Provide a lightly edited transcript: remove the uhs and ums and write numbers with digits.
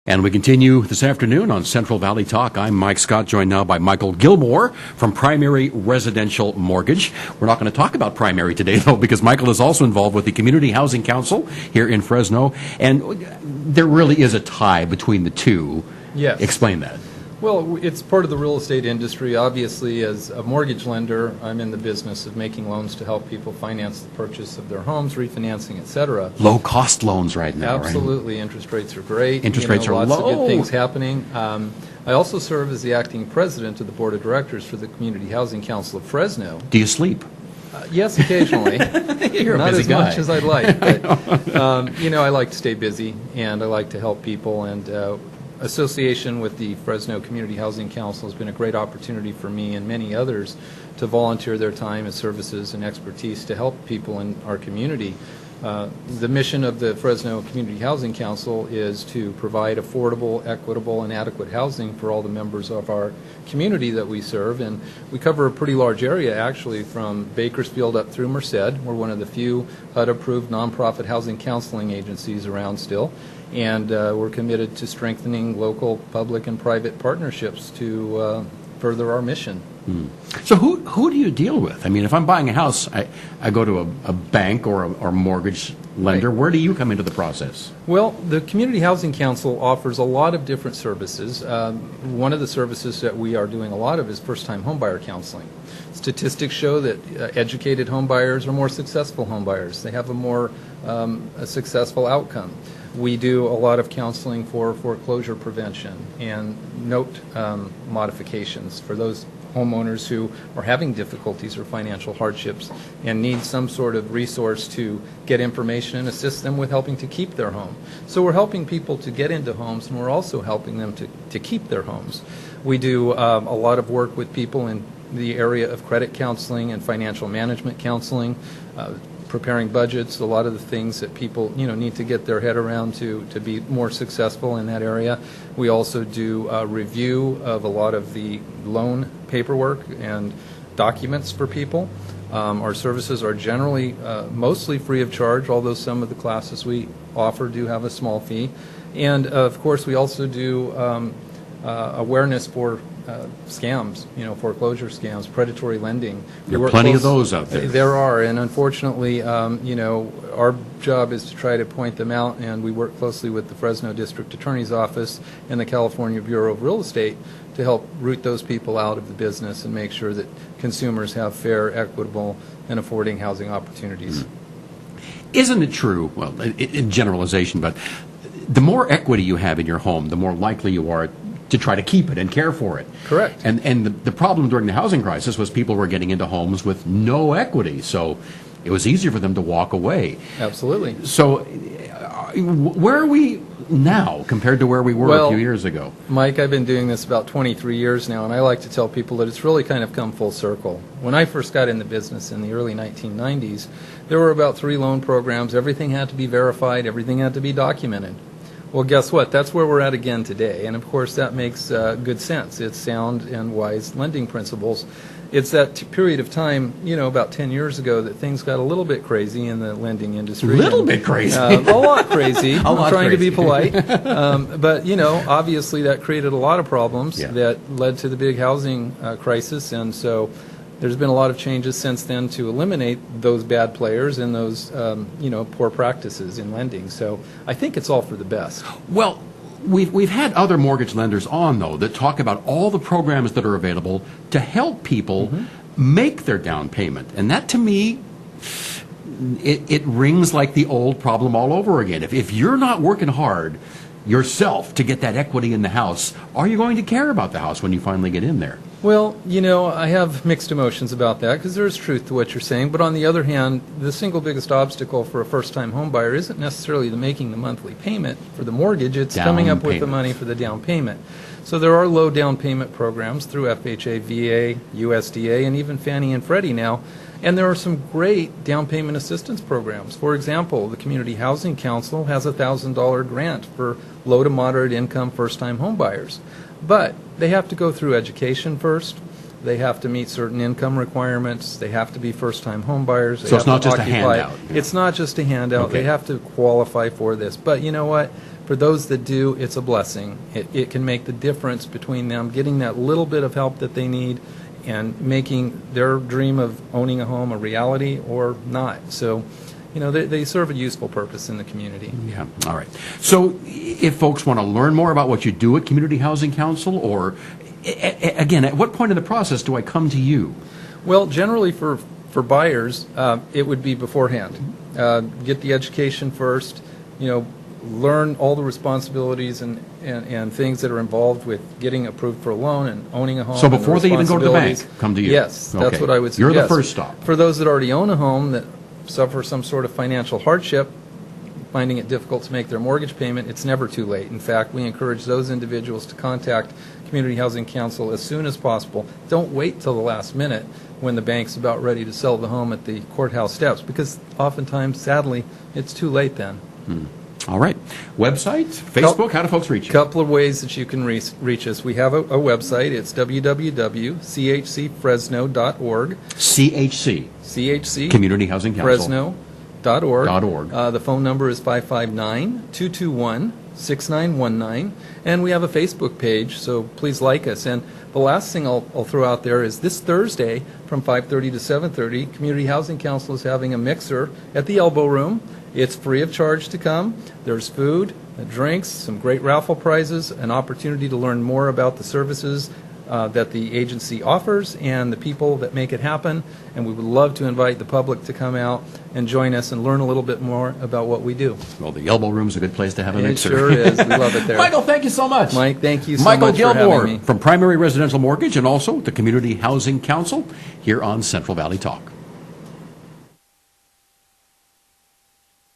And we continue this afternoon on Central Valley Talk. I'm Mike Scott, joined now by Michael Gilmore from Primary Residential Mortgage. We're not going to talk about primary today, though, because Michael is also involved with the Community Housing Council here in Fresno. And there really is a tie between the two. Yes. Explain that. Well, it's part of the real estate industry. Obviously, as a mortgage lender, I'm in the business of making loans to help people finance the purchase of their homes, refinancing, et cetera. Low-cost loans right now, Absolutely. Right? Interest rates are great. Interest rates are lots low. Lots of good things happening. I also serve as the acting president of the board of directors for the Community Housing Council of Fresno. Do you sleep? Yes, occasionally. You're a Not busy as guy. much as I'd like. But, I like to stay busy, and I like to help people. And association with the Fresno Community Housing Council has been a great opportunity for me and many others to volunteer their time and services and expertise to help people in our community. The mission of the Fresno Community Housing Council is to provide affordable, equitable, and adequate housing for all the members of our community that we serve. And we cover a pretty large area, actually, from Bakersfield up through Merced. We're one of the few HUD-approved nonprofit housing counseling agencies around still. And we're committed to strengthening local public and private partnerships to further our mission. So who do you deal with? I mean, if I'm buying a house, I go to a bank or a mortgage lender. Right. Where do you come into the process? Well, the Community Housing Council offers a lot of different services. One of the services that we are doing a lot of is first-time homebuyer counseling. Statistics show that educated homebuyers are more successful homebuyers. They have a more a successful outcome. We do a lot of counseling for foreclosure prevention and note modifications for those homeowners who are having difficulties or financial hardships and need some sort of resource to get information and assist them with helping to keep their home. So we're helping people to get into homes, and we're also helping them to keep their homes. We do a lot of work with people in the area of credit counseling and financial management counseling, preparing budgets, a lot of the things that people need to get their head around to be more successful in that area. We also do a review of a lot of the loan paperwork and documents for people. Our services are generally mostly free of charge, although some of the classes we offer do have a small fee. And of course we also do awareness for scams, foreclosure scams, predatory lending. There are plenty of those out there. There are, and unfortunately, our job is to try to point them out, and we work closely with the Fresno District Attorney's Office and the California Bureau of Real Estate to help root those people out of the business and make sure that consumers have fair, equitable, and affording housing opportunities. Isn't it true, well, in generalization, but the more equity you have in your home, the more likely you are to try to keep it and care for it. Correct. And the problem during the housing crisis was people were getting into homes with no equity, so it was easier for them to walk away. Absolutely. So where are we now compared to where we were a few years ago? Mike, I've been doing this about 23 years now, and I like to tell people that it's really kind of come full circle. When I first got in the business in the early 1990s, there were about 3 loan programs. Everything had to be verified. Everything had to be documented. Well, guess what? That's where we're at again today, and of course that makes good sense. It's sound and wise lending principles. It's that period of time, about 10 years ago, that things got a little bit crazy in the lending industry. A little bit crazy. A lot crazy. I'm trying to be polite. But, obviously that created a lot of problems that led to the big housing crisis, and so there's been a lot of changes since then to eliminate those bad players and those, poor practices in lending. So I think it's all for the best. Well, we've had other mortgage lenders on, though, that talk about all the programs that are available to help people make their down payment. And that, to me, it rings like the old problem all over again. If you're not working hard yourself to get that equity in the house, are you going to care about the house when you finally get in there? Well, I have mixed emotions about that because there is truth to what you're saying. But on the other hand, the single biggest obstacle for a first-time home buyer isn't necessarily making the monthly payment for the mortgage. It's coming up with the money for the down payment. So there are low down payment programs through FHA, VA, USDA, and even Fannie and Freddie now. And there are some great down payment assistance programs. For example, the Community Housing Council has a $1,000 grant for low to moderate income first-time home buyers. But they have to go through education first. They have to meet certain income requirements. They have to be first-time home buyers. So it's not just a handout. It's not just a handout. Okay. They have to qualify for this. But you know what? For those that do, it's a blessing. It can make the difference between them getting that little bit of help that they need and making their dream of owning a home a reality or not. So, you know, they serve a useful purpose in the community. Yeah, all right. So if folks want to learn more about what you do at Community Housing Council, or, again, at what point in the process do I come to you? Well, generally for buyers, it would be beforehand. Get the education first, you know, learn all the responsibilities and things that are involved with getting approved for a loan and owning a home. So before they even go to the bank, come to you? Yes, that's Okay. what I would suggest. You're the first stop. For those that already own a home that suffer some sort of financial hardship, finding it difficult to make their mortgage payment, it's never too late. In fact, we encourage those individuals to contact Community Housing Council as soon as possible. Don't wait till the last minute when the bank's about ready to sell the home at the courthouse steps, because oftentimes, sadly, it's too late then. All right. Website, Facebook, how do folks reach you? Couple of ways that you can reach us. We have a website. It's www.chcfresno.org. CHC. Community Housing Council. Fresno.org. The phone number is 559-221-6919. And we have a Facebook page, so please like us. And the last thing I'll throw out there is this Thursday from 5:30 to 7:30, Community Housing Council is having a mixer at the Elbow Room. It's free of charge to come. There's food, drinks, some great raffle prizes, an opportunity to learn more about the services that the agency offers and the people that make it happen. And we would love to invite the public to come out and join us and learn a little bit more about what we do. Well, the Elbow Room's a good place to have a mixer. It sure is. We love it there. Michael, thank you so much. Mike, thank you so Michael much Gilmore for having me. from Primary Residential Mortgage and also the Community Housing Council here on Central Valley Talk.